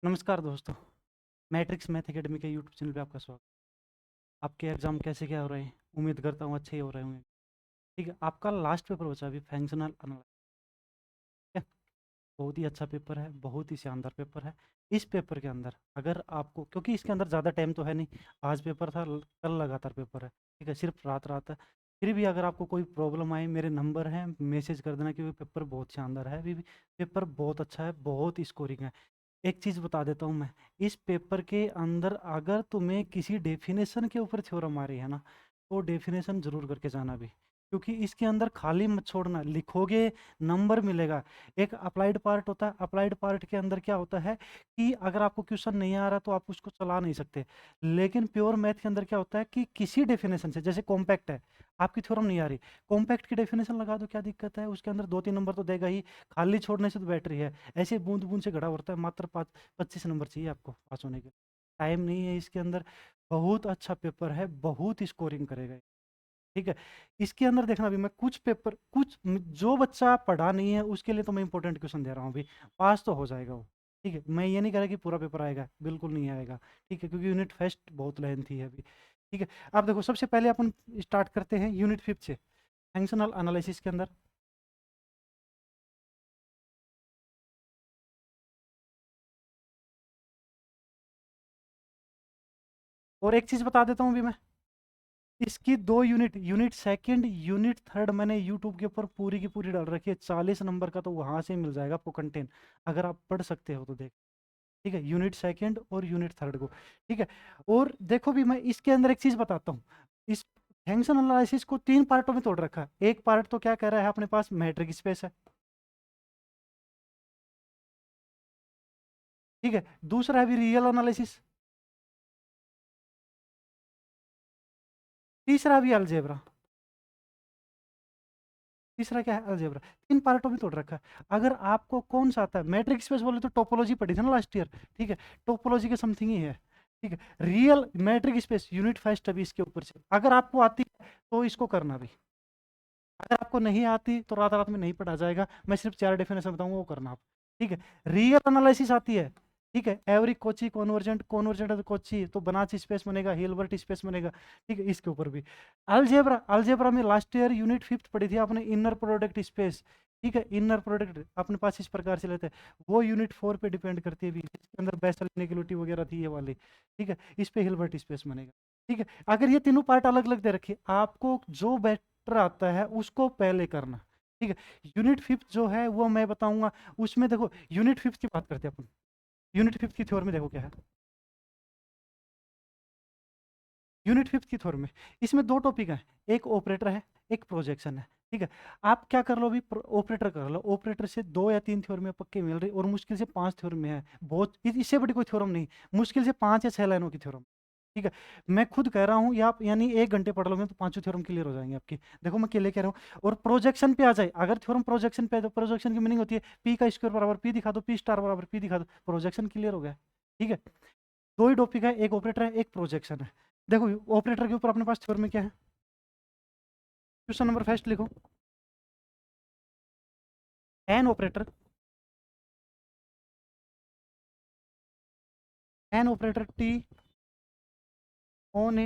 नमस्कार दोस्तों। Matrix math academy के यूट्यूब चैनल पे आपका स्वागत। आपके एग्जाम कैसे क्या हो रहे हैं? उम्मीद करता हूँ अच्छे ही हो रहे होंगे। ठीक है, आपका लास्ट पेपर बचा अभी फंक्शनल एनालिसिस है। बहुत ही अच्छा पेपर है, बहुत ही शानदार पेपर है। इस पेपर के अंदर अगर आपको, क्योंकि इसके अंदर ज़्यादा टाइम तो है नहीं, आज पेपर था, कल लगातार पेपर है, ठीक है, सिर्फ रात रात है। फिर भी अगर आपको कोई प्रॉब्लम आए, मेरे नंबर हैं, मैसेज कर देना, क्योंकि पेपर बहुत शानदार है। अभी भी पेपर बहुत अच्छा है, बहुत स्कोरिंग है। एक चीज़ बता देता हूँ मैं, इस पेपर के अंदर अगर तुम्हें किसी डेफिनेशन के ऊपर थ्योरम आ रही है ना, तो डेफिनेशन जरूर करके जाना भी, क्योंकि इसके अंदर खाली मत छोड़ना, लिखोगे नंबर मिलेगा। एक अप्लाइड पार्ट होता है, अप्लाइड पार्ट के अंदर क्या होता है कि अगर आपको क्वेश्चन नहीं आ रहा तो आप उसको चला नहीं सकते। लेकिन प्योर मैथ के अंदर क्या होता है कि किसी डेफिनेशन से, जैसे कॉम्पैक्ट है, आपकी थ्योरम नहीं आ रही, कॉम्पैक्ट की डेफिनेशन लगा दो, क्या दिक्कत है? उसके अंदर 2-3 नंबर तो देगा ही, खाली छोड़ने से तो बैटरी है। ऐसे बूंद बूंद से घड़ा होता है, मात्र 25 नंबर चाहिए आपको पास होने के लिए। टाइम नहीं है इसके अंदर। बहुत अच्छा पेपर है, बहुत स्कोरिंग करेगा ये, ठीक है। इसके अंदर देखना भी, मैं कुछ पेपर, जो बच्चा पढ़ा नहीं है उसके लिए तो मैं इंपॉर्टेंट क्वेश्चन दे रहा हूँ अभी। पास तो हो जाएगा वो, ठीक है। मैं ये नहीं कह रहा कि पूरा पेपर आएगा, बिल्कुल नहीं आएगा, ठीक है, क्योंकि यूनिट फर्स्ट बहुत लेंथी है अभी, ठीक है। आप देखो, सबसे पहले अपन स्टार्ट करते हैं यूनिट फिफ्थ से, फंक्शनल एनालिसिस के अंदर। और एक चीज बता देता हूँ अभी मैं, इसकी दो unit, unit second, unit third, मैंने यूट्यूब के ऊपर पूरी की पूरी डाल रखी है। 40 नंबर का तो वहां से मिल जाएगा आपको कंटेंट, अगर आप पढ़ सकते हो तो देख, ठीक है, यूनिट सेकंड और यूनिट थर्ड को, ठीक है। और देखो भी, मैं इसके अंदर एक चीज बताता हूँ। इस फंक्शन एनालिसिस को 3 पार्टों में तोड़ रखा है। एक पार्ट तो क्या कह रहा है, अपने पास मैट्रिक स्पेस है, ठीक है। दूसरा है भी रियल एनालिसिस, तीसरा भी अलजेब्रा, तीसरा क्या है, अलजेब्रा। 3 पार्टों में तोड़ रखा है। अगर आपको कौन सा आता है, मैट्रिक स्पेस बोले तो टोपोलॉजी पढ़ी थी ना लास्ट ईयर, ठीक है, टोपोलॉजी के समथिंग ही है, ठीक है। Real matric space unit first अभी इसके ऊपर से, अगर आपको आती है तो इसको करना भी, अगर आपको नहीं आती तो रात रात में नहीं पढ़ा जाएगा। मैं सिर्फ 4 डेफिनेशन बताऊंगा, वो करना आप, ठीक है। रियल एनालिसिस आती है, ठीक है, एवरी कोची कॉन्वर्जेंट, कॉन्वर्जेंट तो कोची तो बनाच स्पेस बनेगा, हिल्बर्ट स्पेस बनेगा, ठीक है, इसके ऊपर भी। अलजेब्रा, अलजेब्रा में लास्ट ईयर यूनिट फिफ्थ पढ़ी थी आपने, इनर प्रोडक्ट स्पेस, ठीक है, इनर प्रोडक्ट अपने पास इस प्रकार से लेते हैं, वो यूनिट 4 पे डिपेंड करती है भी, इसके अंदर बेसल इनइक्वालिटी वगैरह थी ये वाली, ठीक है, इस पे हिल्बर्ट स्पेस बनेगा, ठीक है। अगर ये तीनों पार्ट अलग अलग दे रखे, आपको जो बेटर आता है उसको पहले करना, ठीक है। यूनिट फिफ्थ जो है वो मैं बताऊंगा। उसमें देखो, यूनिट फिफ्थ की बात करते हैं अपन। यूनिट फिफ्थ की थ्योरी में देखो क्या है, यूनिट फिफ्थ की थ्योरी में इसमें 2 टॉपिक हैं, एक ऑपरेटर है, एक प्रोजेक्शन है, ठीक है। आप क्या कर लो अभी, ऑपरेटर कर लो, ऑपरेटर से 2 या 3 थ्योरी में पक्के मिल रही, और मुश्किल से 5 थ्योरी में है, बहुत इससे बड़ी कोई थ्योरम नहीं, मुश्किल से 5 या 6 लाइनों की थ्योरम, ठीक है। मैं खुद कह रहा हूँ, या आप यानी 1 घंटे पढ़ लोगे तो पांचों थ्योरम क्लियर हो जाएंगे आपकी। देखो मैं क्लियर कह रहा हूँ। और प्रोजेक्शन पे आ जाए, अगर थ्योरम प्रोजेक्शन पे है तो प्रोजेक्शन की मीनिंग होती है पी का स्क्वायर बराबर पी दिखा दो, पी स्टार बराबर पी दिखा दो, प्रोजेक्शन क्लियर हो गया, ठीक है। 2 ही टॉपिक है, एक ऑपरेटर है, एक प्रोजेक्शन है। देखो ऑपरेटर के ऊपर अपने पास थ्योरम में क्या है, क्वेश्चन नंबर फर्स्ट लिखो, an operator, an operator T on a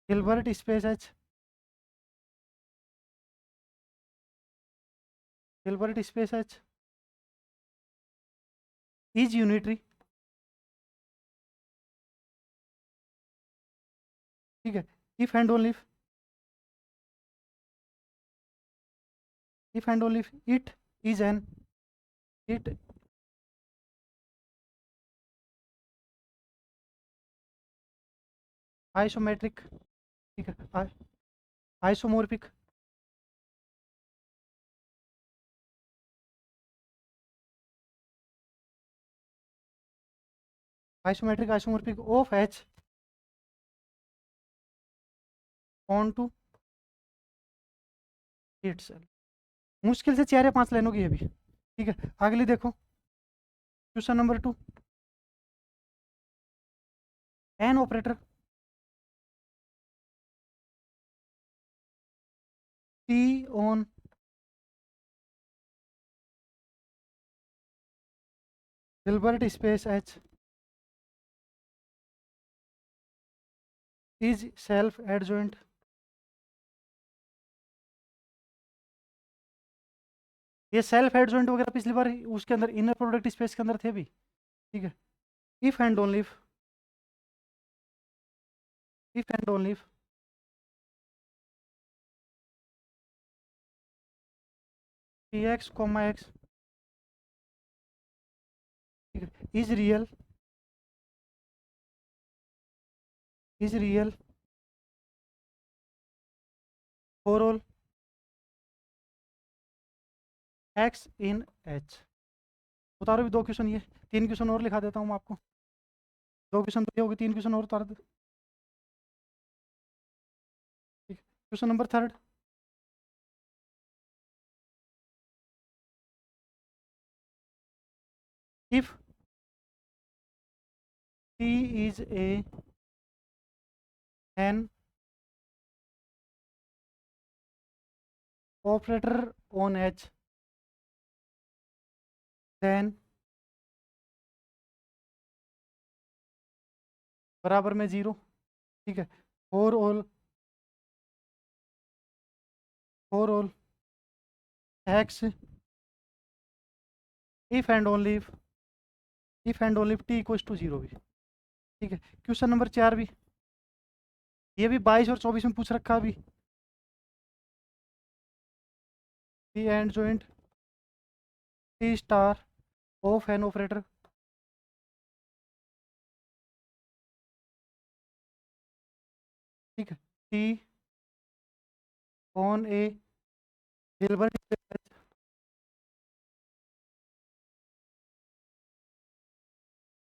Hilbert space H, Hilbert space H is unitary, ठीक है। If and only if and only it is an, it isometric, ठीक है, isomorphic, isometric isomorphic of H onto itself. मुश्किल से 4 या 5 लाइनों की है भी, ठीक है। अगली देखो, question number 2, N operator T on Hilbert space H is self adjoint. ये सेल्फ एडजॉइंट वगैरह पिछली बार उसके अंदर इनर प्रोडक्ट स्पेस के अंदर थे भी। ठीक है। If and only if and only P x comma x, ठीक है, is real for all x in H. उतारो भी 2 क्वेश्चन, ये 3 क्वेश्चन और लिखा देता हूँ मैं आपको। 2 क्वेश्चन तो ये होगी, 3 क्वेश्चन और उतार दो। ठीक। Question number 3। If T is a an operator on H then बराबर में 0। ठीक है। For all x if and only T equals to 0 भी। ठीक है। क्वेश्चन नंबर 4 भी, ये भी 22 और 24 में पूछ रखा अभी। T and joint T star of an operator ठीक है T on a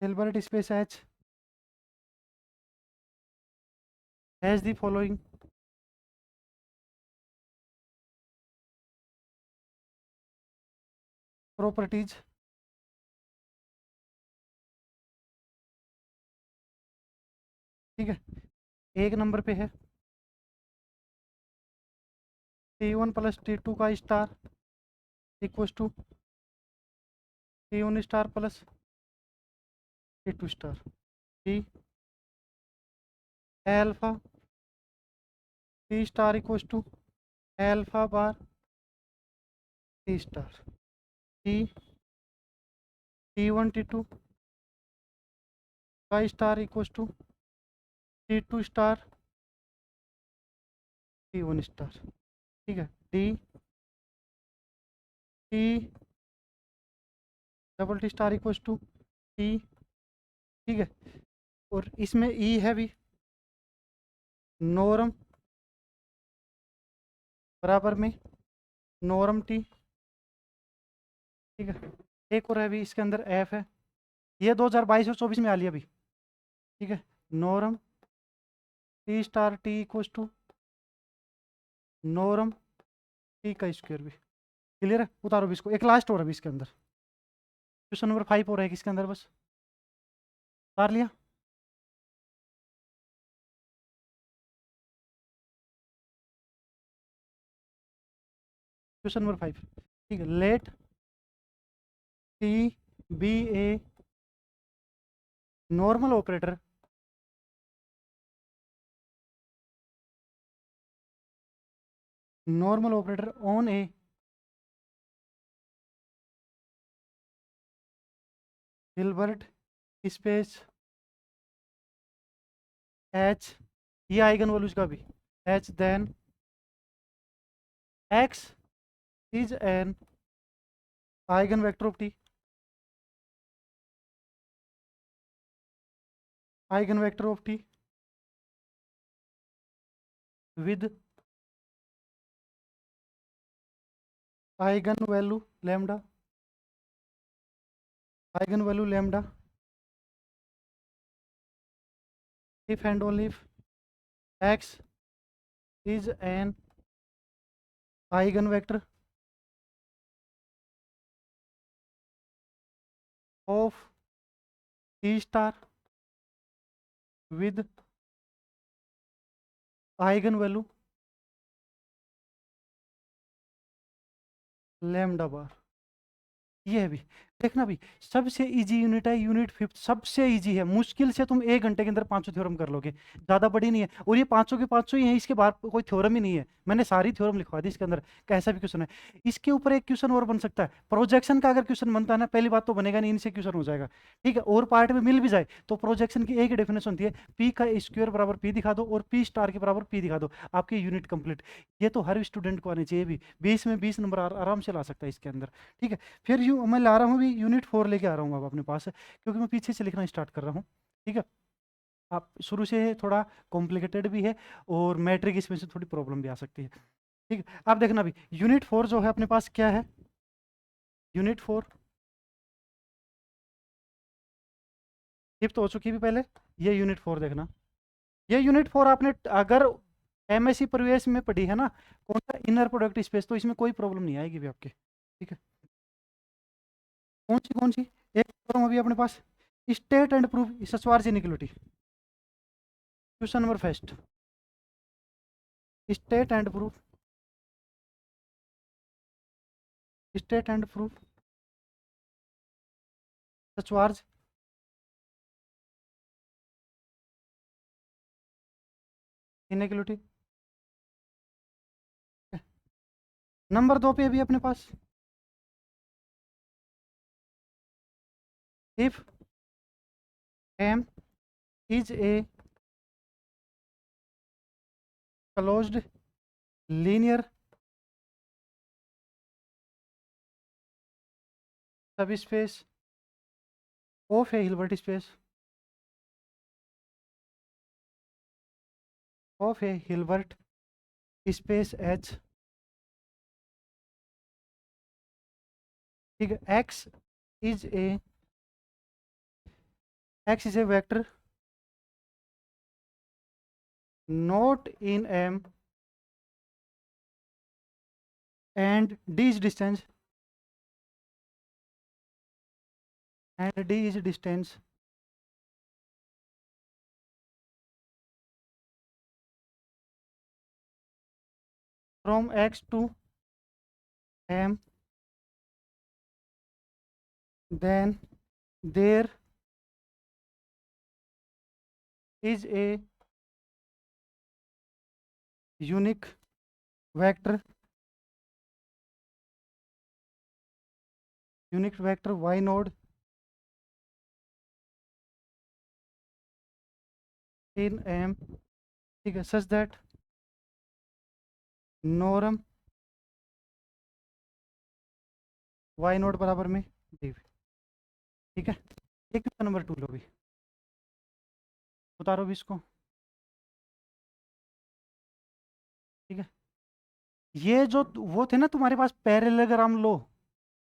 Hilbert space H has the following properties. ठीक है। 1 नंबर पे है T1 प्लस T2 का star equals to T1 star plus T2 star. T alpha T star equals to alpha bar T star. T T1 T2 का star equals to T2 star T1 star. ठीक है। D T double T star equals to T. ठीक है। और इसमें ई है भी norm बराबर में नॉर्म टी। ठीक है। एक और है भी इसके अंदर एफ है, ये 2022 और 24 में आ लिया अभी। ठीक है। Norm T star T equals to norm T का स्क्वायर भी। क्लियर है। उतारो भी इसको, एक लास्ट और है भी इसके अंदर। क्वेश्चन नंबर 5 और है इसके अंदर, बस उतार लिया। Question number 5। ठीक है। Let T be a normal operator on a Hilbert space H, ये आइगन वैल्यूज का भी H then x is an eigenvector of T, eigenvector of T with eigenvalue lambda, eigenvalue lambda if and only if x is an eigenvector of T star with eigenvalue lambda bar। ये है भी देखना भी, सबसे easy unit है unit fifth, सबसे easy है, मुश्किल से तुम 1 घंटे के अंदर पांचों थ्योरम कर लोगे, ज़्यादा बड़ी नहीं है, और ये पांचों के पांचों ही हैं, इसके बाहर कोई थ्योरम ही नहीं है, मैंने सारी थ्योरम लिखवा दी इसके अंदर, कैसा भी क्वेश्चन है। इसके ऊपर एक क्वेश्चन और बन सकता है, प्रोजेक्शन का अगर क्वेश्चन बनता है ना, पहली बात तो बनेगा नहीं, इनसे क्वेश्चन हो जाएगा, ठीक है, और पार्ट में मिल भी जाए तो प्रोजेक्शन की एक डेफिनेशन होती है, पी का स्क्वायर बराबर पी दिखा दो और पी स्टार के बराबर पी दिखा दो, आपकी यूनिट कंप्लीट। ये तो हर स्टूडेंट को आनी चाहिए, भी 20 में 20 नंबर आराम से ला सकता है इसके अंदर, ठीक है। फिर मैं ला रहा हूँ भी यूनिट 4 लेके आ रहा हूँ अब अपने पास, क्योंकि मैं पीछे से लिखना स्टार्ट कर रहा हूँ, ठीक है। आप शुरू से थोड़ा कॉम्प्लिकेटेड भी है, और मैट्रिक इसमें से थोड़ी प्रॉब्लम भी आ सकती है, ठीक है। आप देखना भी यूनिट 4 जो है अपने पास क्या है, यूनिट 4 फिफ्थ हो चुकी भी पहले, ये यूनिट 4 देखना, ये यूनिट 4 आपने अगर एमएससी प्रवेश में पढ़ी है ना, कौन सा इनर प्रोडक्ट स्पेस, तो इसमें कोई प्रॉब्लम नहीं आएगी भी आपके, ठीक है। कौन सी एक प्रॉब्लम अभी अपने पास, state and proof Schwarz inequality, question number first, state and proof, state and proof Schwarz inequality. Number 2 पे अभी अपने पास, if M is a closed linear सब space of a Hilbert space, of a Hilbert space H, ठीक है। Is a X is a vector not in M and D is distance, and D is distance from X to M, then there is a unique vector, y node in M, ठीक है, such that norm y node बराबर में D, ठीक है। एक number 2 लो भी, उतारो भी इसको, ठीक है। ये जो वो थे ना तुम्हारे पास पैरेललोग्राम लो,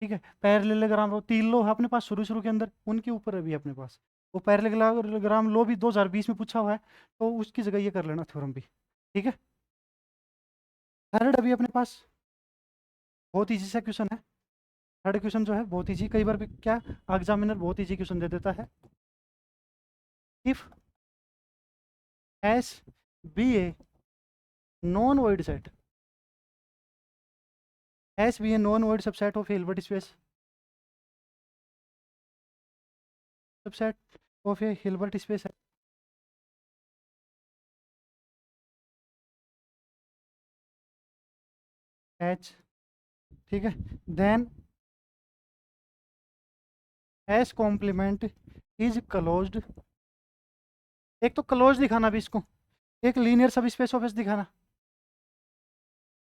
ठीक है, पैरेललोग्राम लो 3 लो है अपने पास शुरू शुरू के अंदर, उनके ऊपर अभी अपने पास वो पैरेललोग्राम लो भी 2020 में पूछा हुआ है, तो उसकी जगह ये कर लेना थ्योरम भी, ठीक है। थर्ड अभी अपने पास बहुत ईजी सा क्वेश्चन है, थर्ड क्वेश्चन जो है बहुत इजी, कई बार भी क्या एग्जामिनर बहुत इजी क्वेश्चन दे देता है। If S be a non void set, S be a non void subset of Hilbert space, subset of a Hilbert space H, ठीक है। Then S complement is closed, एक तो क्लोज दिखाना भी इसको, एक लीनियर सब स्पेस ऑफ एस दिखाना,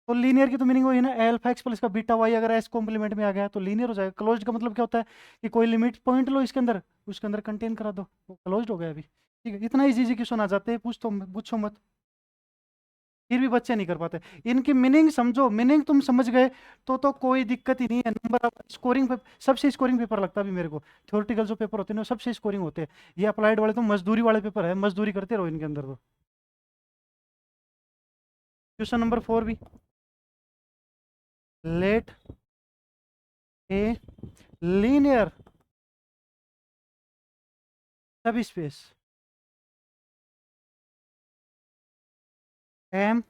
तो लीनियर की तो मीनिंग वही है ना, एल्फा एक्स प्लस का बीटा वाई अगर एस कॉम्प्लीमेंट में आ गया तो लीनियर हो जाएगा। क्लोज्ड का मतलब क्या होता है कि कोई लिमिट पॉइंट लो इसके अंदर, उसके अंदर कंटेन करा दो, वो क्लोज्ड हो गया अभी, ठीक है। इतना इजी क्वेश्चन आ जाते हैं, पूछो मत, फिर भी बच्चे नहीं कर पाते। इनकी मीनिंग समझो, मीनिंग तुम समझ गए तो कोई दिक्कत ही नहीं है। नंबर स्कोरिंग सबसे स्कोरिंग पेपर लगता है अभी मेरे को, थ्योरेटिकल जो पेपर होते हैं ना सबसे स्कोरिंग होते हैं, ये अप्लाइड वाले तो मजदूरी वाले पेपर है, मजदूरी करते रहो इनके अंदर तो। क्वेश्चन नंबर 4 भी, let a linear subspace M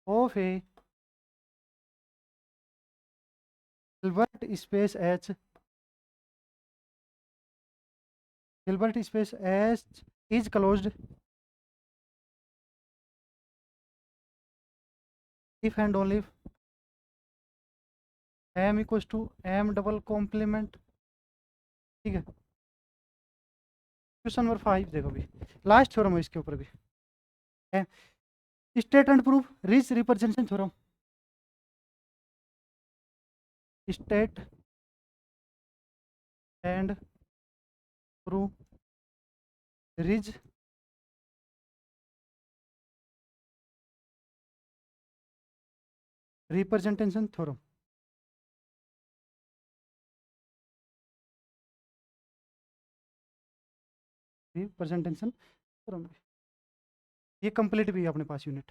of a Hilbert space H, Hilbert space H is closed if and only if m equals to m double complement. ठीक है, क्वेश्चन नंबर 5 देखो भी, लास्ट थ्योरम है इसके ऊपर भी, state and proof rich representation theorem. State and proof rich representation theorem. Representation theorem, ये complete भी है अपने पास यूनिट।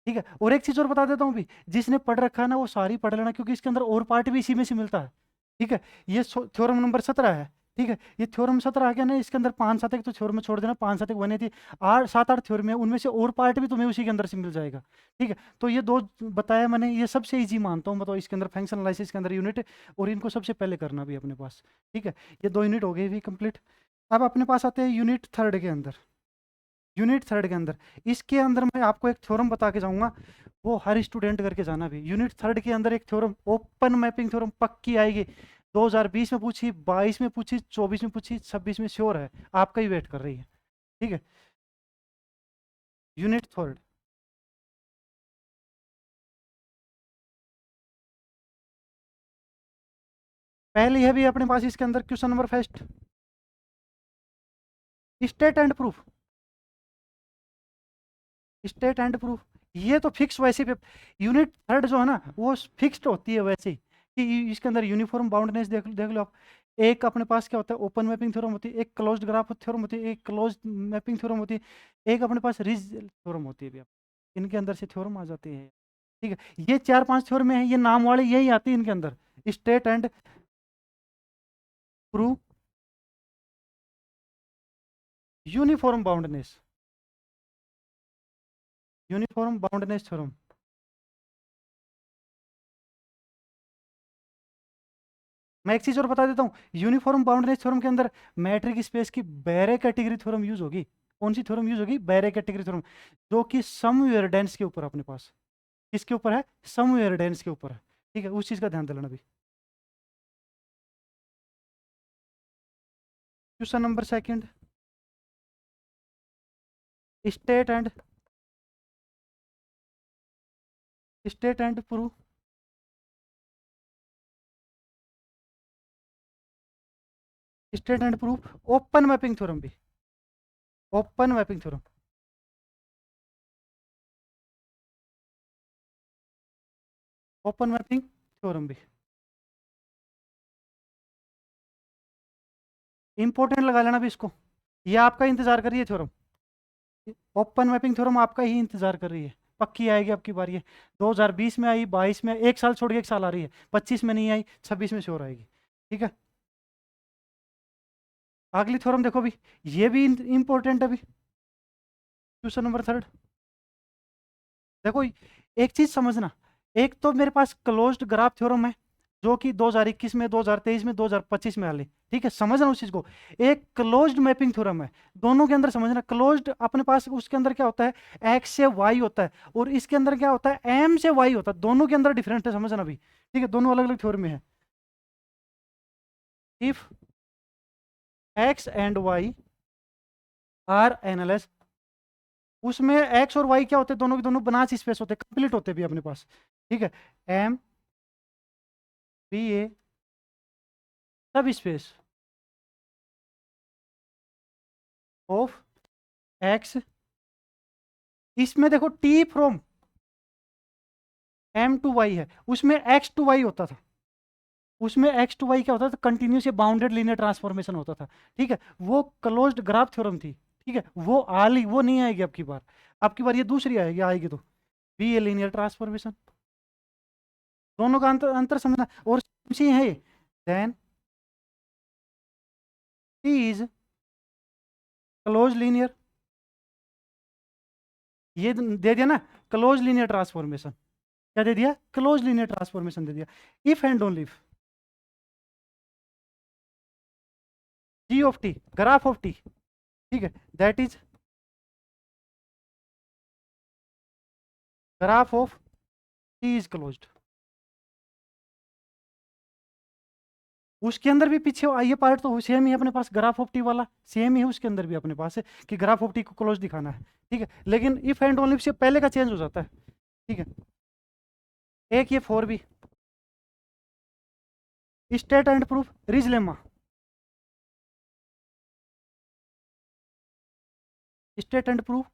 ठीक है, और एक चीज और बता देता हूँ भी, जिसने पढ़ रखा है ना वो सारी पढ़ लेना, क्योंकि इसके अंदर और पार्ट भी इसी में से मिलता है। ठीक है, ये थ्योरम नंबर 17 है। ठीक है, ये थ्योरम 17 आ गया ना, इसके अंदर 5-7 तो थ्योरम में छोड़ देना, 5-7 बने थी, 8-7-8 थ्योरम है, उनमें से और पार्ट भी तुम्हें उसी के अंदर से मिल जाएगा। ठीक है, तो ये दो बताया मैंने, ये सबसे इजी मानता हूँ, बताओ इसके अंदर फंक्शन एनालिसिस के अंदर यूनिट, और इनको सबसे पहले करना भी अपने पास। ठीक है, ये 2 यूनिट हो गए भी कंप्लीट। अब अपने पास आते हैं यूनिट 3 के अंदर। यूनिट 3 के अंदर, इसके अंदर मैं आपको एक थ्योरम बता के जाऊंगा, वो हर स्टूडेंट करके जाना भी। यूनिट 3 के अंदर एक थ्योरम, ओपन मैपिंग थ्योरम पक्की आएगी, 2020 में पूछी, 22 में पूछी, 24 में पूछी, 26 में श्योर है, आपका ही वेट कर रही है। ठीक है, यूनिट 3 पहली है भी अपने पास इसके अंदर, question number first, state and proof. State and proof, ये तो फिक्स वैसे भी, यूनिट 3 जो है ना वो फिक्स्ड होती है वैसे ही, कि इसके अंदर यूनिफॉर्म बाउंडनेस देख लो आप। एक अपने पास क्या होता है, ओपन मैपिंग थ्योरम होती है, एक क्लोज्ड ग्राफ थ्योरम होती है, एक क्लोज्ड मैपिंग थ्योरम होती है, एक अपने पास रिज थ्योरम होती है भी। इनके अंदर से थ्योरम आ जाती है। ठीक है, ये 4-5 थ्योरम है, ये नाम वाले यही आती है इनके अंदर, state and proof uniform boundness, uniform boundness theorem. मैं एक चीज और बता देता हूँ, यूनिफॉर्म बाउंड्री थ्योरम के अंदर मैट्रिक स्पेस की बैरे कैटेगरी थ्योरम यूज होगी। कौन सी थ्योरम यूज होगी? बैरे कैटेगरी थ्योरम, जो कि समवेयर डेंस के ऊपर अपने पास, किसके ऊपर है? समवेयर डेंस के ऊपर है। ठीक है, उस चीज का ध्यान दिलाना भी। Question number second, state and proof state and proof open mapping theorem भी, open mapping theorem, open mapping theorem भी इंपॉर्टेंट लगा लेना भी इसको, ये आपका इंतजार कर रही है थ्योरम, ओपन मैपिंग थ्योरम आपका ही इंतजार कर रही है, पक्की आएगी आपकी बारी है। 2020 में आई, 22 में, एक साल छोड़ के एक साल आ रही है, 25 में नहीं आई, 26 में श्योर आएगी। ठीक है, अगली थ्योरम देखो भी, ये भी इंपॉर्टेंट है भी, क्वेश्चन नंबर 3। देखो एक चीज समझना, एक तो मेरे पास क्लोज्ड ग्राफ थ्योरम है, जो कि 2021 में, 2023 में, 2025 में आ ली। ठीक है, समझना उस चीज को। एक क्लोज्ड मैपिंग थ्योरम है, दोनों के अंदर समझना। क्लोज्ड अपने पास उसके अंदर क्या होता है, एक्स से वाई होता है, और इसके अंदर क्या होता है, एम से वाई होता है, दोनों के अंदर डिफरेंट है, समझना भी। ठीक है, दोनों अलग अलग थ्योरम में है। If X and Y are analyse, उसमें एक्स और वाई क्या होते हैं, दोनों के दोनों बनास स्पेस होते हैं, कंप्लीट होते हैं भी अपने पास। ठीक है, एम बी ए सब स्पेस ऑफ एक्स, इसमें देखो T from M to Y है, उसमें एक्स टू वाई होता था, उसमें एक्स टू वाई क्या होता था, कंटिन्यूस बाउंडेड लीनियर ट्रांसफॉर्मेशन होता था। ठीक है, वो क्लोज्ड ग्राफ थ्योरम थी। ठीक है, वो आली वो नहीं आएगी आपकी बार, आपकी बार ये दूसरी आएगी, आएगी तो बी ए लीनियर ट्रांसफॉर्मेशन। दोनों का अंतर अंतर समझना, और सी है देन इज क्लोज लीनियर, ये दे दिया ना, क्लोज लीनियर ट्रांसफॉर्मेशन। क्या दे दिया, क्लोज लीनियर ट्रांसफॉर्मेशन दे दिया। If and only if G of T, graph of T, ठीक है, that is graph of T is closed. उसके अंदर भी पीछे ये पार्ट तो सेम ही है अपने पास, ग्राफ ऑफ टी वाला सेम ही है, उसके अंदर भी अपने पास है कि ग्राफ ऑफ टी को क्लोज दिखाना है, ठीक है। लेकिन इफ एंड ओनली से पहले का चेंज हो जाता है, ठीक है। एक ये 4b state and proof ridge lemma, state and proof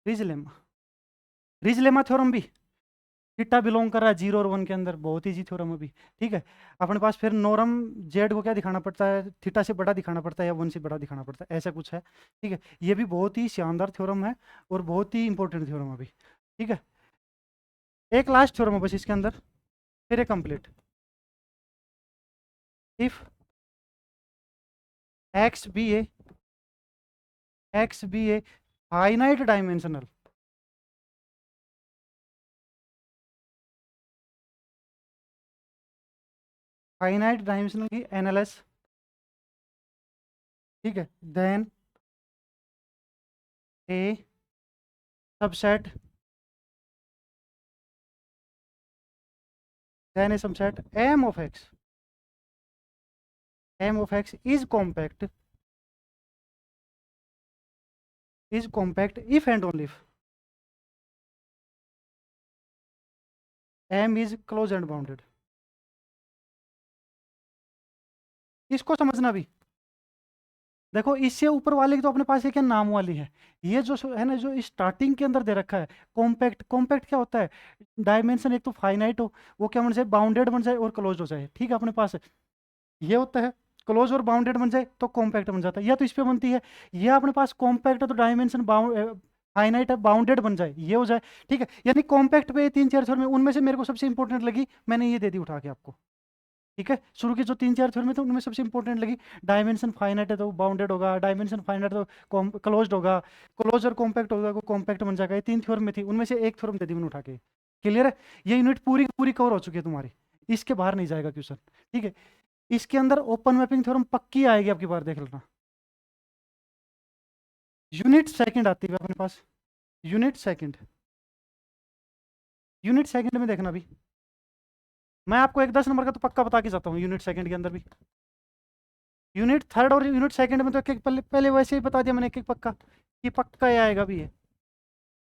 ridge lemma, ridge lemma theorem भी थीटा बिलोंग कर रहा है 0 और 1 के अंदर, बहुत ईजी थ्योरम है भी, ठीक है। अपने पास फिर नॉर्म जेड को क्या दिखाना पड़ता है, थीटा से बड़ा दिखाना पड़ता है या 1 से बड़ा दिखाना पड़ता है, ऐसा कुछ है, ठीक है। ये भी बहुत ही शानदार थ्योरम है और बहुत ही इंपॉर्टेंट थ्योरम है भी, ठीक है। एक लास्ट थ्योरम है बस इसके अंदर, फिर complete. If X be a finite dimensional, finite dimensional की एनालिस, ठीक है, then a subset, then a subset M of X is compact if and only if M is close and bounded. इसको समझना भी, देखो इससे ऊपर वाले की तो अपने पास एक है नाम वाली है, ये जो है ना जो स्टार्टिंग के अंदर दे रखा है कॉम्पैक्ट, कॉम्पैक्ट क्या होता है, डायमेंशन एक तो फाइनाइट हो, वो क्या बन जाए, बाउंडेड बन जाए और क्लोज हो जाए, ठीक है। अपने पास ये होता है क्लोज और बाउंडेड बन जाए तो कॉम्पैक्ट बन जाता है, या तो इस पे बनती है, ये अपने पास कॉम्पैक्ट है तो डायमेंशन फाइनाइट है बाउंडेड बन जाए, ये हो जाए, ठीक है। यानी कॉम्पैक्ट पे 3-4 थ्योरम में, उनमें से मेरे को सबसे इंपॉर्टेंट लगी, मैंने ये दे दी उठा के आपको, ठीक है। शुरू के जो 3-4 थ्योरम थे उनमें सबसे इंपॉर्टेंट लगी, डायमेंशन फाइनाइट है तो बाउंडेड होगा, डायमेंशन फाइनाइट तो क्लोज्ड होगा, क्लोज और कॉम्पैक्ट होगा वो कॉम्पैक्ट बन जाएगा, ये 3 थ्योरम में थी, उनमें से एक थ्योरम दे दी मैंने उठा के, क्लियर है। ये यूनिट पूरी की पूरी कवर हो चुकी है तुम्हारी, इसके बाहर नहीं जाएगा क्वेश्चन, ठीक है। इसके अंदर ओपन मैपिंग थ्योरम पक्की आएगी आपकी बार, देख लेना। यूनिट सेकंड आती है अपने पास, यूनिट सेकंड, यूनिट सेकंड में देखना भी, मैं आपको एक 10 नंबर का तो पक्का बता के जाता हूँ यूनिट सेकंड के अंदर भी। यूनिट थर्ड और यूनिट सेकंड में तो एक एक पहले वैसे ही बता दिया मैंने, एक एक पक्का, कि पक्का ये आएगा भी है,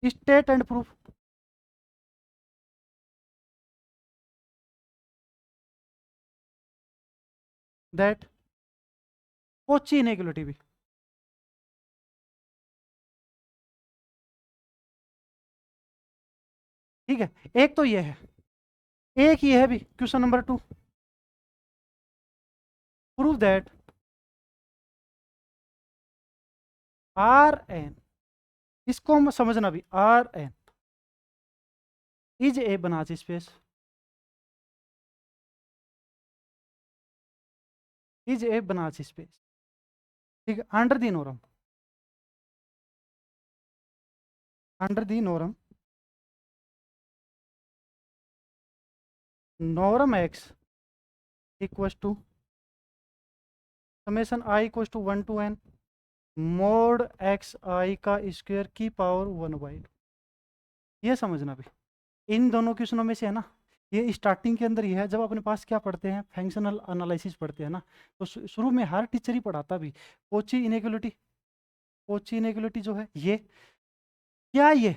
state and proof, that Kochi inequality भी, ठीक है। एक तो ये है, एक ये है भी question number 2, prove that R N, इसको हम समझना भी, R N is a Banach space, is a Banach space, ठीक है, under the norm, under the norm, norm X equals to summation I equals to 1 to n mod X I का square की power 1/2, ये समझना भी। इन दोनों क्वेश्चनों में से है ना, ये स्टार्टिंग के अंदर ये है, जब अपने पास क्या पढ़ते हैं, फंक्शनल एनालिसिस पढ़ते हैं ना, तो शुरू में हर टीचर ही पढ़ाता भी कोची इनइक्वालिटी, कोची इनइक्वालिटी जो है ये क्या, ये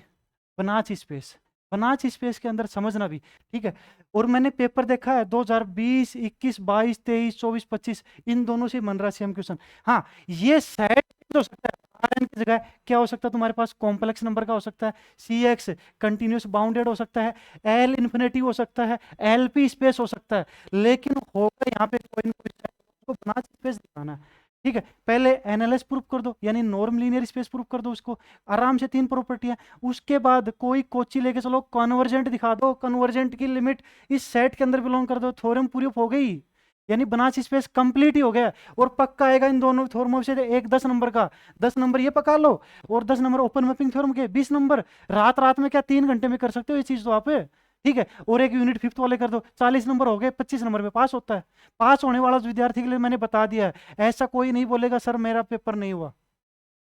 बनाच स्पेस, बनाच स्पेस के अंदर समझना भी, ठीक है। और मैंने पेपर देखा है 2020, 21, 22, 23, 24, 25, इन दोनों से बन रहा सेम क्वेश्चन। हाँ, ये सेट हो सकता है, Rn की जगह क्या हो सकता है तुम्हारे पास, कॉम्प्लेक्स नंबर का हो सकता है, सी एक्स कंटिन्यूस बाउंडेड हो सकता है, एल इन्फिनिटी हो सकता है, एल पी स्पेस हो सकता है, लेकिन होगा यहाँ पे कोई ना कोई set, उसको बनाच स्पेस दिखाना है, ठीक है। पहले एनालिस प्रूफ कर दो, यानी नॉर्म लीनियर स्पेस प्रूफ कर दो उसको, आराम से 3 प्रॉपर्टियां, उसके बाद कोई कोची लेके चलो, कन्वर्जेंट दिखा दो, कन्वर्जेंट की लिमिट इस सेट के अंदर बिलोंग कर दो, थ्योरम प्रूफ हो गई। यानी बनास स्पेस कंप्लीट ही हो गया। और पक्का आएगा इन दोनों थ्योरम में से एक 10 नंबर का, 10 नंबर ये पका लो, और 10 नंबर ओपन मैपिंग थ्योरम के, 20 नंबर। रात रात में क्या 3 घंटे में कर सकते हो ये चीज तो आप। ठीक है, और एक यूनिट फिफ्थ वाले कर दो, 40 नंबर हो गए, 25 नंबर में पास होता है। पास होने वाला विद्यार्थी के लिए मैंने बता दिया है, ऐसा कोई नहीं बोलेगा सर मेरा पेपर नहीं हुआ।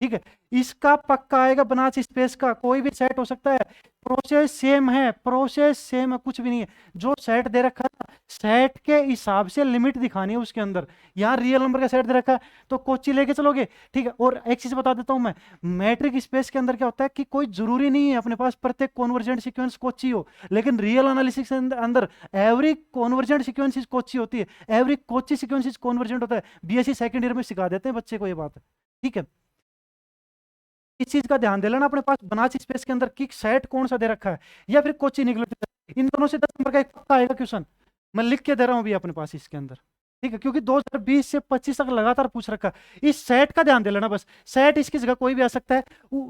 ठीक है, इसका पक्का आएगा बनास स्पेस का, कोई भी सेट हो सकता है, प्रोसेस सेम है, प्रोसेस सेम है, कुछ भी नहीं है। जो सेट दे रखा है ना, सेट के हिसाब से लिमिट दिखानी है उसके अंदर। यहाँ रियल नंबर का सेट दे रखा है तो कोची लेके चलोगे। ठीक है, और एक चीज बता देता हूं मैं, मैट्रिक स्पेस के अंदर क्या होता है कि कोई जरूरी नहीं है अपने पास प्रत्येक कॉन्वर्जेंट सीक्वेंस कोची हो, लेकिन रियल एनालिसिस के अंदर every convergent sequence is Kochi होती है, every Kochi sequence is convergent होता है। बीएससी सेकंड ईयर में सिखा देते हैं बच्चे को ये बात। ठीक है, इस चीज का ध्यान दे लेना अपने पास बनास स्पेस के अंदर कि सेट कौन सा दे रखा है, या फिर कोची निकले, इन दोनों से 10 नंबर का एक पक्का आएगा क्वेश्चन। मैं लिख के दे रहा हूं अभी अपने पास इसके अंदर। ठीक है, क्योंकि 2020 से 25 तक लगातार पूछ रखा है। इस सेट का ध्यान दे लेना बस, सेट इसकी जगह कोई भी आ सकता है।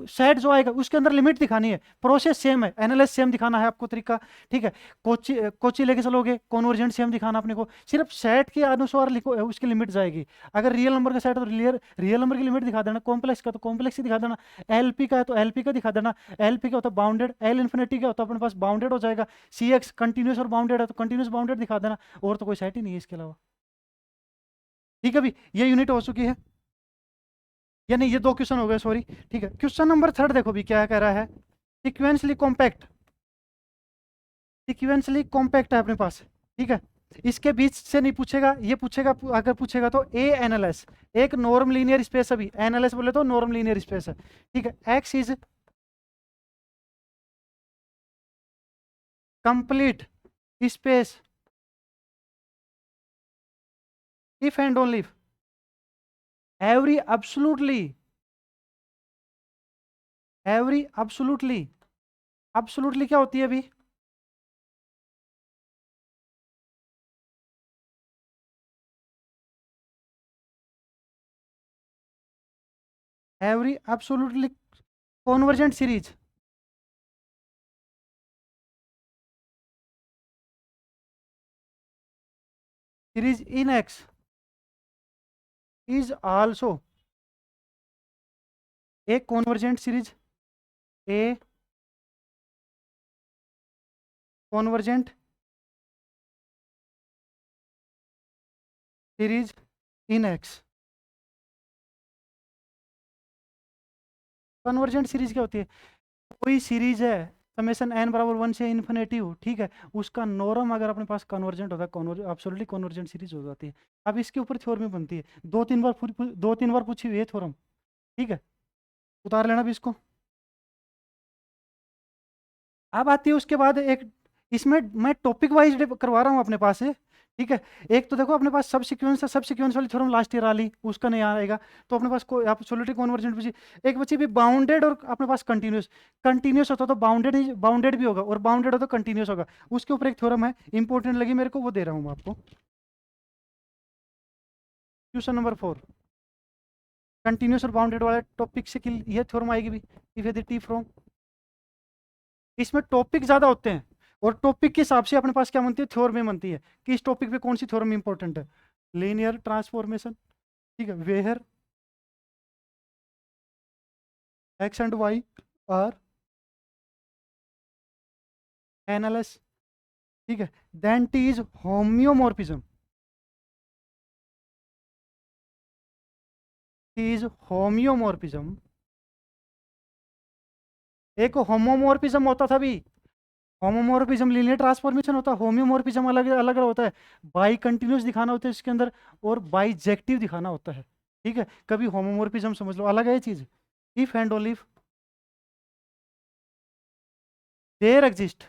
सेट जो आएगा उसके अंदर लिमिट दिखानी है, प्रोसेस सेम है, एनालिस सेम दिखाना है आपको तरीका। ठीक है, कोची कोची लेके चलोगे, कॉन्वर्जेंट सेम दिखाना अपने को, सिर्फ सेट के अनुसार लिखो उसकी लिमिट जाएगी। अगर रियल नंबर का सेट है तो रियल नंबर की लिमिट दिखा देना, कॉम्प्लेक्स का तो कॉम्प्लेक्स ही दिखा देना, एलपी का है तो एलपी का दिखा देना। एलपी का होता है बाउंडेड, एल इन्फिनिटी का होता है अपने पास बाउंडेड हो जाएगा। सी एक्स कंटिन्यूस और बाउंडेड है तो कंटिन्यूस बाउंडेड दिखा देना, और तो कोई सेट ही नहीं है इसके अलावा। ठीक है, अभी ये यूनिट हो चुकी है, या नहीं ये दो क्वेश्चन हो गए सॉरी। ठीक है, क्वेश्चन नंबर थर्ड देखो भी क्या कह रहा है, सिक्वेंसली कॉम्पैक्ट, सिक्वेंसली कॉम्पैक्ट है अपने पास। ठीक है, इसके बीच से नहीं पूछेगा, ये पूछेगा, अगर पूछेगा तो ए एनएलएस, एक नॉर्म लीनियर स्पेस, अभी एनएलएस बोले तो नॉर्म लीनियर स्पेस है। ठीक है, x is complete space if and only every absolutely, every absolutely, absolutely क्या होती है अभी, every absolutely convergent series, series in x is also a convergent series, A convergent series in x. Convergent series क्या होती है, कोई series है summation N बराबर 1 से इन्फिनिटी हो, ठीक है, उसका नॉर्म अगर अपने पास कन्वर्जेंट होता है, एब्सोल्युटली कन्वर्जेंट सीरीज हो जाती है। अब इसके ऊपर थ्योरम बनती है, 2-3 बार 2-3 बार पूछी हुई है थ्योरम। ठीक है, उतार लेना भी इसको। अब आती है उसके बाद एक, इसमें मैं टॉपिक वाइज करवा रहा हूँ अपने पास से। ठीक है, एक तो देखो अपने पास सब सीक्वेंस है, सब सीक्वेंस वाली थ्योरम लास्ट ईयर वाली उसका नहीं आएगा, तो अपने पास कोई एब्सोल्युटली कन्वर्जेंट बची। एक बची भी बाउंडेड और अपने पास कंटिन्यूस, कंटिन्यूस होता तो बाउंडेड ही बाउंडेड भी होगा, और बाउंडेड हो तो कंटिन्यूस होगा। उसके ऊपर एक थ्योरम है इंपॉर्टेंट लगी मेरे को, वो दे रहा हूँ मैं आपको। क्वेश्चन नंबर 4, कंटिन्यूस और बाउंडेड वाले टॉपिक से यह थ्योरम आएगी भी, इफ यदि टी फ्रॉम, इसमें टॉपिक ज्यादा होते हैं, और टॉपिक के हिसाब से अपने पास क्या बनती है, थ्योरम बनती है कि इस टॉपिक पे कौन सी थ्योरम इंपॉर्टेंट है। लीनियर ट्रांसफॉर्मेशन, ठीक है, where X and Y are NLS, ठीक है, then T is homeomorphism, T is homeomorphism. एक होमोमॉर्फिज्म होता था भी, होमोमॉर्फिज्म लीनियर ट्रांसफॉर्मेशन होता है, होम्योमॉर्फिज्म अलग अलग होता है, बाई कंटिन्यूस दिखाना होता है इसके अंदर, और बाईजेक्टिव दिखाना होता है। ठीक है, कभी होमोमॉर्फिज्म समझ लो अलग है ये चीज। If and only if there exist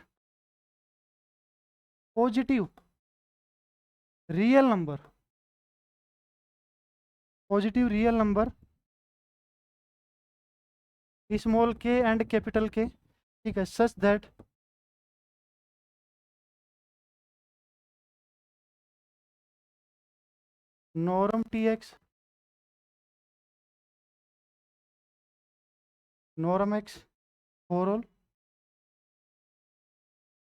positive real number, positive real number small K and capital K, ठीक है, such that norm T x, norm x for all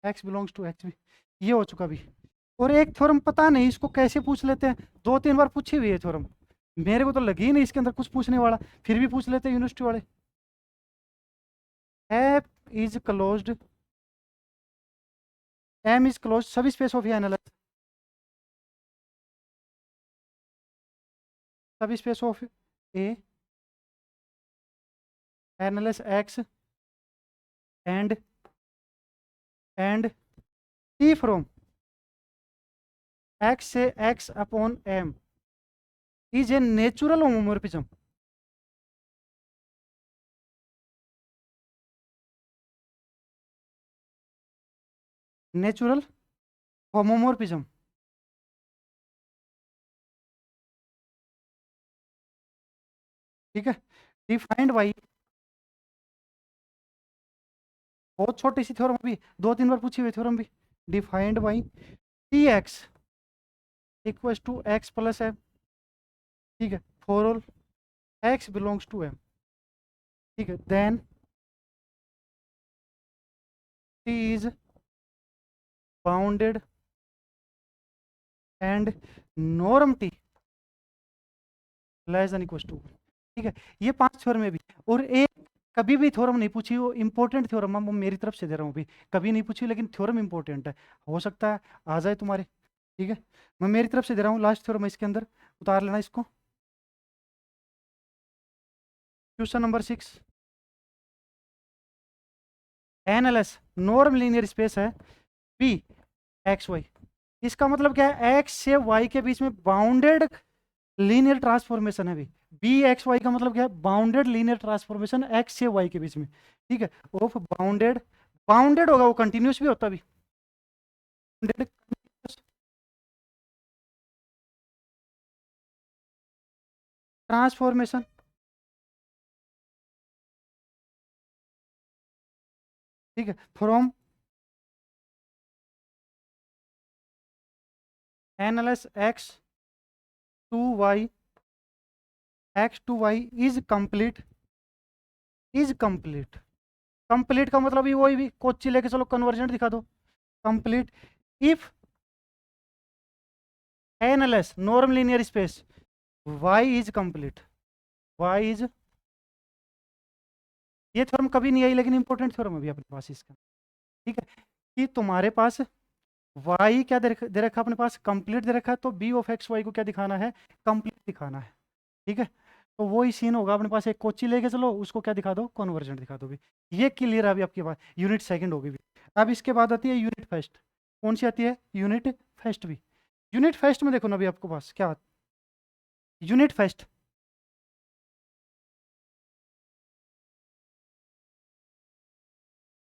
x belongs to X भी, ये हो चुका भी। और एक थ्योरम पता नहीं इसको कैसे पूछ लेते हैं, 2-3 बार पूछी हुई है थ्योरम, मेरे को तो लगी ही नहीं इसके अंदर कुछ पूछने वाला, फिर भी पूछ लेते हैं यूनिवर्सिटी वाले। F is closed, M is close, sub space of NLS, sub space of a NLS X and T from X से X upon M is a natural homomorphism. Natural homomorphism, ठीक है, डिफाइंड बाई, बहुत छोटी सी theorem भी, 2-3 बार पूछी हुई theorem भी, defined by T x equal to x plus M, ठीक है, for all x belongs to M, ठीक है, then T is bounded and norm T less than equal to, ठीक है। ये 5 थ्योरम है भी, और एक कभी भी थ्योरम नहीं पूछी, वो इंपॉर्टेंट थ्योरम है, वो मेरी तरफ से दे रहा हूँ अभी, कभी नहीं पूछी लेकिन थ्योरम इंपॉर्टेंट है, हो सकता है आ जाए तुम्हारे, ठीक है, मैं मेरी तरफ से दे रहा हूँ, लास्ट थ्योरम है इसके अंदर, उतार लेना इसको। Question number 6, NLS norm linear space है पी एक्स वाई, इसका मतलब क्या है, एक्स से वाई के बीच में बाउंडेड लीनियर ट्रांसफॉर्मेशन है, बी एक्स वाई का मतलब क्या है, बाउंडेड लीनियर ट्रांसफॉर्मेशन एक्स से वाई के बीच में, ठीक है, ऑफ बाउंडेड, बाउंडेड होगा वो कंटिन्यूस भी होता भी, बाउंडेड ट्रांसफॉर्मेशन, ठीक है, from NLS to Y X to Y is complete, is complete, complete का मतलब ही वही भी, कोच्ची लेके चलो कन्वर्जेंट दिखा दो, complete if NLS norm linear space Y is complete, Y is, ये थ्योरम कभी नहीं आई लेकिन इंपॉर्टेंट थ्योरम अभी अपने पास इसका, ठीक है, कि तुम्हारे पास वाई क्या दे रखा अपने पास, कंप्लीट दे रखा है, तो बी ऑफ एक्स वाई को क्या दिखाना है, कंप्लीट दिखाना है, ठीक है, तो वही सीन होगा अपने पास, एक कोची लेके चलो उसको क्या दिखा दो, कन्वर्जेंट दिखा दो भी, ये क्लियर है अभी आपके पास, यूनिट सेकंड होगी भी। अब इसके बाद आती है यूनिट फर्स्ट, कौन सी आती है, यूनिट फर्स्ट भी, यूनिट फर्स्ट में देखो ना अभी आपके पास क्या, यूनिट फर्स्ट,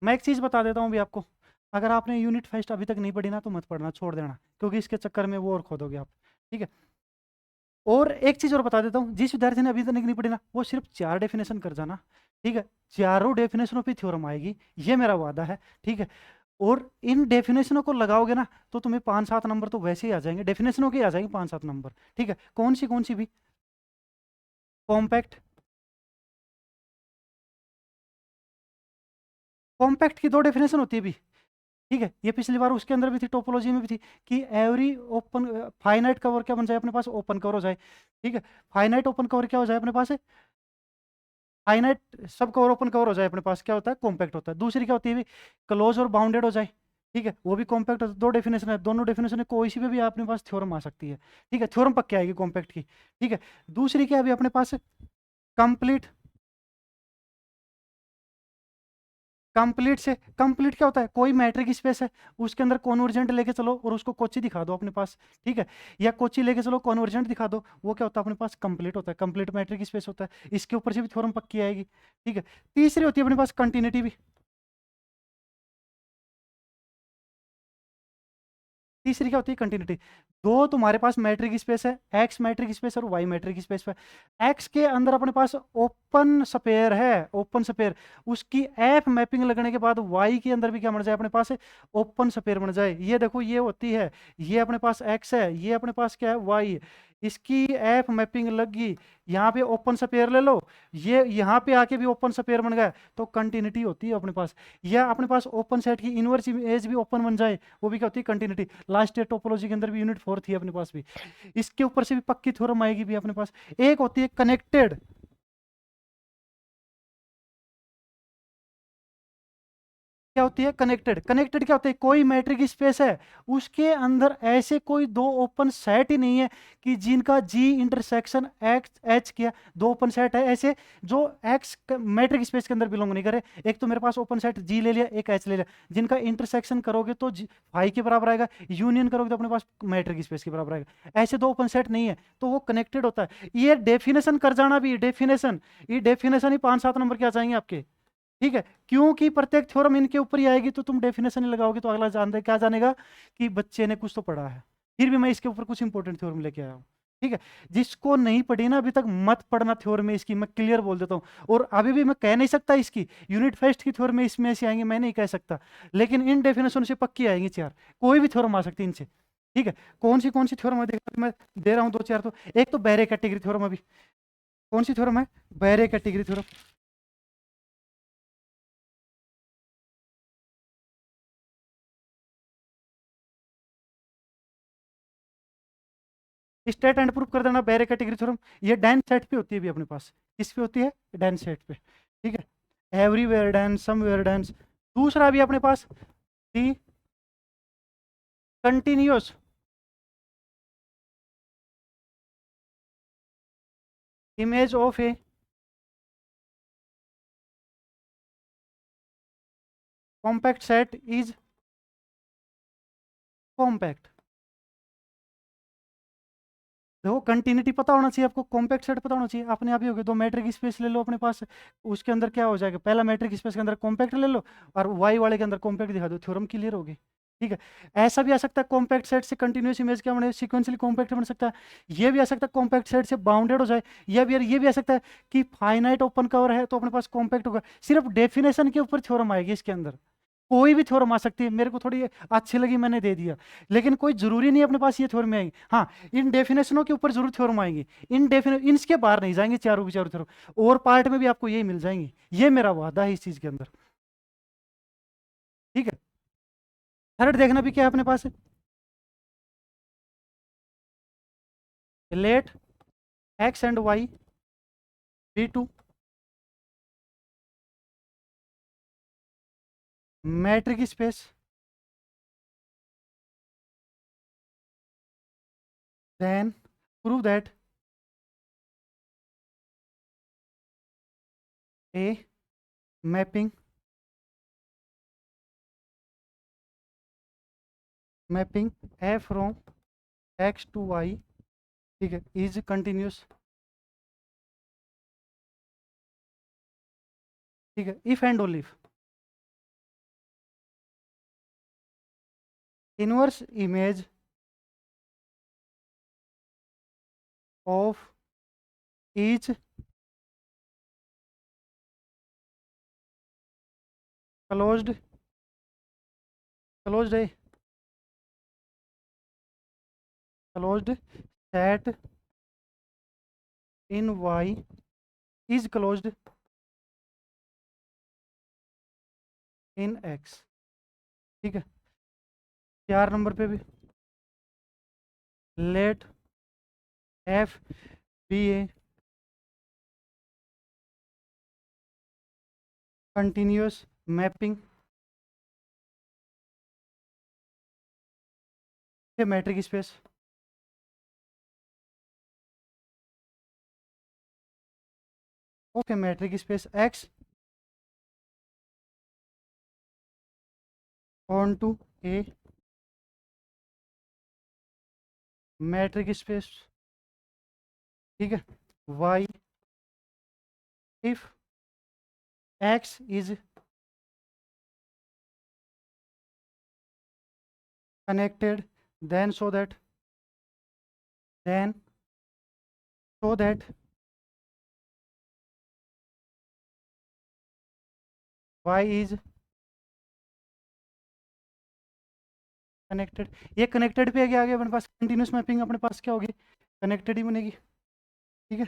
मैं एक चीज़ बता देता हूँ अभी आपको, अगर आपने यूनिट फर्स्ट अभी तक नहीं पढ़ी ना तो मत पढ़ना, छोड़ देना, क्योंकि इसके चक्कर में वो और खोदोगे आप, ठीक है। और एक चीज़ और बता देता हूँ, जिस विद्यार्थी ने अभी तक नहीं पढ़ी ना वो सिर्फ 4 डेफिनेशन कर जाना, ठीक है, चारों डेफिनेशनों पे थ्योरम आएगी, ये मेरा वादा है, ठीक है, और इन डेफिनेशनों को लगाओगे ना तो तुम्हें 5-7 नंबर तो वैसे ही आ जाएंगे, डेफिनेशनों के ही आ जाएंगे 5-7 नंबर, ठीक है, कौन सी भी, कॉम्पैक्ट, कॉम्पैक्ट की 2 डेफिनेशन होती है भी, ठीक है, ये पिछली बार उसके अंदर भी थी, टोपोलॉजी में भी थी, कि एवरी ओपन फाइनाइट कवर क्या बन जाए अपने पास, ओपन कवर हो जाए, ठीक है, फाइनाइट ओपन कवर क्या हो जाए अपने पास, फाइनाइट सब कवर ओपन कवर हो जाए अपने पास, क्या होता है, कॉम्पैक्ट होता है। दूसरी क्या होती है, क्लोज और बाउंडेड हो जाए, ठीक है, वो भी कॉम्पैक्ट होता है। 2 डेफिनेशन है, दोनों डेफिनेशन है, कोई सी भी अपने पास थ्योरम आ सकती है, ठीक है, थ्योरम पक्के आएगी कॉम्पैक्ट की, ठीक है। दूसरी क्या है अभी अपने पास, कंप्लीट, कंप्लीट से, कंप्लीट क्या होता है, कोई मैट्रिक स्पेस है उसके अंदर कॉन्वर्जेंट लेके चलो और उसको कोची दिखा दो अपने पास, ठीक है, या कोची लेके चलो कॉन्वर्जेंट दिखा दो, वो क्या होता है अपने पास, कंप्लीट होता है, कंप्लीट मैट्रिक स्पेस होता है, इसके ऊपर से भी थ्योरम पक्की आएगी, ठीक है। तीसरी होती है अपने पास कंटिन्यूटी भी, तीसरी क्या होती है, कंटिन्यूटी, दो तुम्हारे पास मैट्रिक स्पेस है, एक्स मैट्रिक स्पेस और वाई मैट्रिक स्पेस है, एक्स के अंदर अपने पास ओपन स्पेयर है, ओपन स्पेयर, उसकी एफ मैपिंग लगने के बाद वाई के अंदर भी क्या बन जाए अपने पास, ओपन स्पेयर बन जाए, ये देखो ये होती है, ये अपने पास एक्स है, ये अपने पास क्या है, वाई है, इसकी एफ मैपिंग लग गई, यहाँ पे ओपन सा पेयर ले लो, ये यहाँ पे आके भी ओपन सा पेयर बन गया, तो कंटिन्यूटी होती है अपने पास। या अपने पास ओपन सेट की इनवर्स इमेज भी ओपन बन जाए, वो भी क्या होती है, कंटिन्यूटी। लास्ट ईयर टोपोलॉजी के अंदर भी यूनिट 4 थी अपने पास भी, इसके ऊपर से भी पक्की थ्योरम आएगी भी अपने पास। एक होती है कनेक्टेड, क्या होती है कनेक्टेड। कनेक्टेड क्या होता है, कोई मैट्रिक स्पेस है, उसके अंदर ऐसे कोई दो ओपन सेट ही नहीं है कि जिनका जी इंटरसेक्शन एक्स एच किया। दो ओपन सेट है ऐसे जो एक्स मैट्रिक स्पेस के अंदर बिलोंग नहीं करे। एक तो मेरे पास ओपन सेट जी ले लिया, एक एच ले लिया, जिनका इंटरसेक्शन करोगे तो फाई के बराबर आएगा, यूनियन करोगे तो अपने पास मैट्रिक स्पेस के बराबर आएगा। ऐसे दो ओपन सेट नहीं है, तो वो कनेक्टेड होता है। ये डेफिनेशन कर जाना भी, डेफिनेशन, ये डेफिनेशन ही 5-7 नंबर के आ जाएंगे आपके। ठीक है, क्योंकि प्रत्येक थ्योरम इनके ऊपर ही आएगी, तो तुम डेफिनेशन ही लगाओगे तो अगला जानते क्या जानेगा कि बच्चे ने कुछ तो पढ़ा है। फिर भी मैं इसके ऊपर कुछ इंपॉर्टेंट थ्योरम लेके आया हूँ। ठीक है, जिसको नहीं पढ़ी ना अभी तक, मत पढ़ना थ्योरम में इसकी, मैं क्लियर बोल देता हूँ। और अभी भी मैं कह नहीं सकता इसकी यूनिट फर्स्ट की थ्योरम में इसमें ऐसी आएंगे, मैं नहीं कह सकता, लेकिन इन डेफिनेशन से पक्की आएंगी चार, कोई भी थ्योरम आ सकती है इनसे। ठीक है, कौन सी थ्योरम है देखा, मैं दे रहा हूँ दो चार। तो एक तो बैरे कैटेगरी थ्योरम, अभी कौन सी थ्योरम है, Baire category theorem. State and proof कर देना बैरे कैटेगरी थ्योरम। ये डाइन सेट पे होती है भी अपने पास, किस पे होती है, डाइन सेट पे। ठीक है, एवरीवेयर डाइन, समवेयर डाइन। दूसरा भी अपने पास the continuous image of a compact set is compact. देखो कंटिन्यूटी पता होना चाहिए आपको, कॉम्पैक्ट सेट पता होना चाहिए, अपने आप ही हो गए। दो मैट्रिक स्पेस ले लो अपने पास, उसके अंदर क्या हो जाएगा, पहला मैट्रिक स्पेस के अंदर कॉम्पैक्ट ले लो, और वाई वाले के अंदर कॉम्पैक्ट दिखा दो, थ्योरम क्लियर होगी। ठीक है, ऐसा भी आ सकता है कॉम्पैक्ट सेट से कंटिन्यूस इमेज क्या बने, सीक्वेंशियली कॉम्पैक्ट बन सकता है। ये भी आ सकता है कॉम्पैक्ट सेट से बाउंडेड हो जाए। ये भी आ सकता है कि फाइनाइट ओपन कवर है तो अपने पास कॉम्पैक्ट होगा। सिर्फ डेफिनेशन के ऊपर थ्योरम आएगी इसके अंदर, कोई भी थ्योरम आ सकती है। मेरे को थोड़ी अच्छी लगी मैंने दे दिया, लेकिन कोई जरूरी नहीं अपने पास ये थ्योरम आएंगे। हाँ, इन डेफिनेशनों के ऊपर जरूर थ्योरम आएंगे, इन डेफिने इनके बाहर नहीं जाएंगे चारों के चारों थ्योरम। और पार्ट में भी आपको यही मिल जाएंगे, ये मेरा वादा है इस चीज के अंदर। ठीक है, थर्ड देखना भी क्या है अपने पास, let X and Y be two metric space, then prove that a mapping mapping F from X to Y, ठीक है, इज कंटिन्यूस। ठीक है, if and only inverse image of each closed closed है closed set in Y is closed in X. ठीक है, 4 number पे भी let F be a continuous mapping metric space. Okay, metric space X onto a metric space. ठीक है, Y if X is connected then then so that y is connected। ये connected पे आ गया, अपने पास continuous mapping अपने पास क्या होगी, कनेक्टेड ही बनेगी। ठीक है,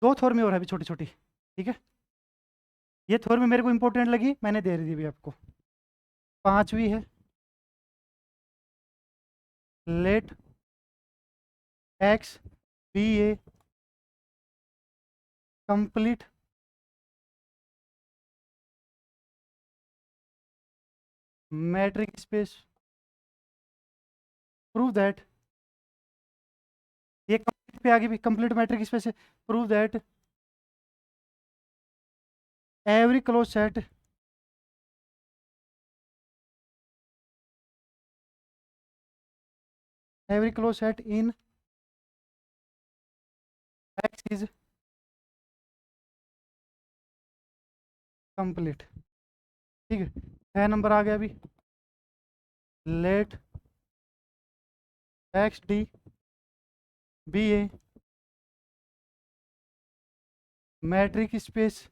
2 थ्योरम और है अभी छोटी छोटी। ठीक है, ये थ्योरम मेरे को इंपॉर्टेंट लगी, मैंने दे दी अभी आपको। 5वीं है, let X be a complete metric space, prove that, ये कंप्लीट पे आगे भी complete metric space, prove that every close set every closed set in X is complete। ठीक है, 6 नंबर आ गया अभी, let X D be a metric space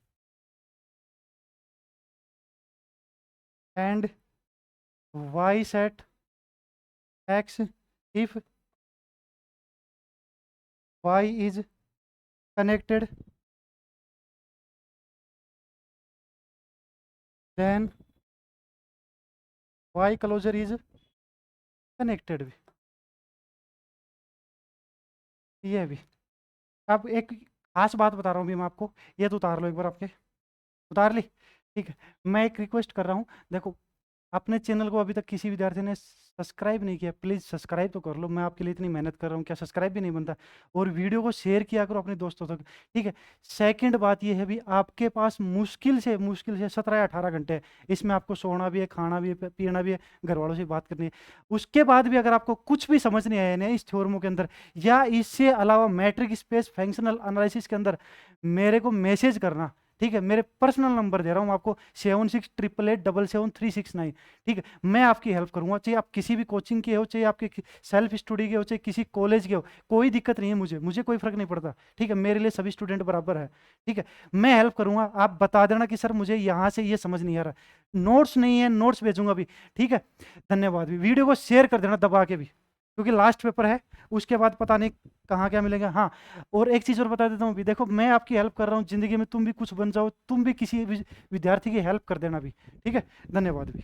and Y set X if y is connected then y closure is connected भी। ये भी, अब एक खास बात बता रहा हूँ भी मैं आपको, ये तो उतार लो एक बार, आपके उतार ली। ठीक है, मैं एक रिक्वेस्ट कर रहा हूँ, देखो अपने चैनल को अभी तक किसी विद्यार्थी ने सब्सक्राइब नहीं किया, प्लीज़ सब्सक्राइब तो कर लो, मैं आपके लिए इतनी मेहनत कर रहा हूँ, क्या सब्सक्राइब भी नहीं बनता? और वीडियो को शेयर किया करो अपने दोस्तों तक। ठीक है, सेकंड बात ये है भी, आपके पास मुश्किल से 17 या 18 घंटे है, इसमें आपको सोना भी है, खाना भी है, पीना भी है, घर वालों से बात करनी है। उसके बाद भी अगर आपको कुछ भी समझ नहीं आया ना इस थ्योरमों के अंदर, या इससे अलावा मैट्रिक स्पेस फंक्शनल एनालिसिस के अंदर, मेरे को मैसेज करना। ठीक है, मेरे पर्सनल नंबर दे रहा हूँ आपको, 7688777369। ठीक है, मैं आपकी हेल्प करूंगा, चाहे आप किसी भी कोचिंग के हो, चाहे आपके सेल्फ स्टडी के हो, चाहे किसी कॉलेज के हो, कोई दिक्कत नहीं है, मुझे कोई फर्क नहीं पड़ता। ठीक है, मेरे लिए सभी स्टूडेंट बराबर है। ठीक है, मैं हेल्प करूंगा, आप बता देना कि सर मुझे यहाँ से ये समझ नहीं आ रहा, नोट्स नहीं है, नोट्स भेजूंगा अभी। ठीक है, धन्यवाद भी, वीडियो को शेयर कर देना दबा के भी, क्योंकि लास्ट पेपर है, उसके बाद पता नहीं कहाँ क्या मिलेगा। हाँ, और एक चीज़ और बता देता हूँ भी, देखो मैं आपकी हेल्प कर रहा हूँ, ज़िंदगी में तुम भी कुछ बन जाओ, तुम भी किसी विद्यार्थी की हेल्प कर देना भी। ठीक है, धन्यवाद भी।